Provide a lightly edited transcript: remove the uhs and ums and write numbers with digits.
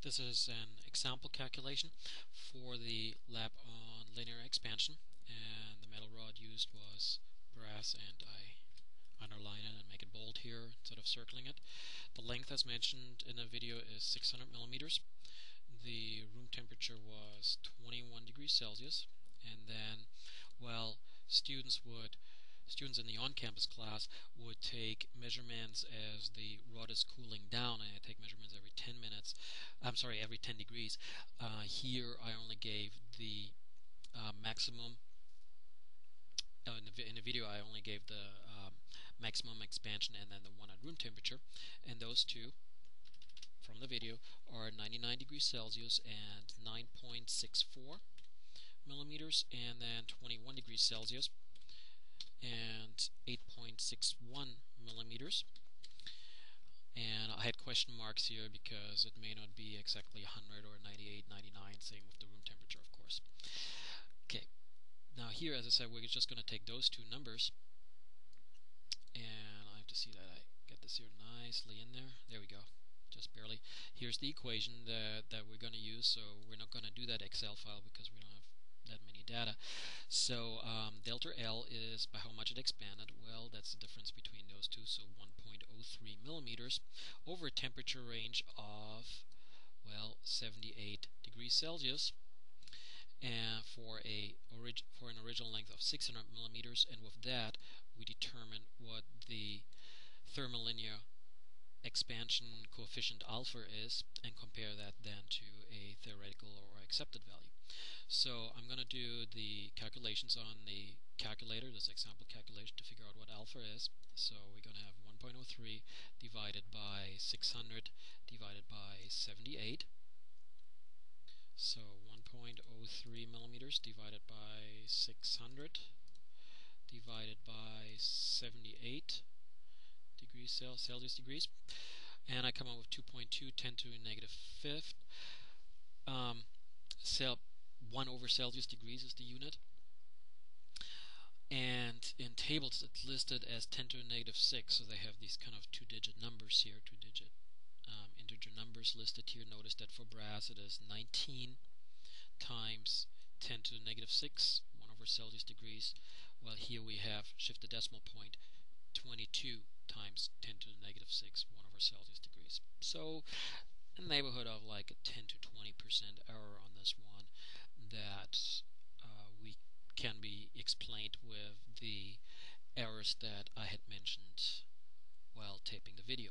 This is an example calculation for the lab on linear expansion, and the metal rod used was brass, and I underline it and make it bold here instead of circling it. The length, as mentioned in the video, is 600 millimeters. The room temperature was 21 degrees Celsius, and then, well, students in the on-campus class would take measurements as the rod is cooling down, and I take measurements every 10 minutes. Every 10 degrees. Here I only gave the maximum. In the video, I only gave the maximum expansion and then the one at room temperature, and those two from the video are 99 degrees Celsius and 9.64 millimeters, and then 21 degrees Celsius and 8.61 millimeters. And I had question marks here because it may not be exactly 100 or 98, 99, same with the room temperature, of course. Okay, now here, as I said, we're just going to take those two numbers, and I have to see that I get this here nicely in there. There we go, just barely. Here's the equation that we're going to use, so we're not going to do that Excel file because we don't have that many data. So delta L is by how much it expanded. Well, that's the difference between those two, so 1.03 millimeters over a temperature range of, well, 78 degrees Celsius, and for an original length of 600 millimeters. And with that, we determine what the thermolinear expansion coefficient alpha is, and compare that then to a theoretical or accepted value. So I'm going to do the calculations on the calculator, this example calculation, to figure out what alpha is. So we're going to have 1.03 divided by 600 divided by 78. So 1.03 millimeters divided by 600 divided by 78 degrees Celsius degrees, and I come up with 2.2, 10 to the negative fifth. 1 over Celsius degrees is the unit, and in tables it's listed as 10 to the negative 6, so they have these kind of two-digit numbers here, two-digit integer numbers listed here. Notice that for brass it is 19 times 10 to the negative 6, 1 over Celsius degrees, while here we have, shift the decimal point, 22 times 10 to the negative 6, 1 over Celsius degrees. So in the neighborhood of like a 10 to 20% error on this one that we can be explained with the errors that I had mentioned while taping the video.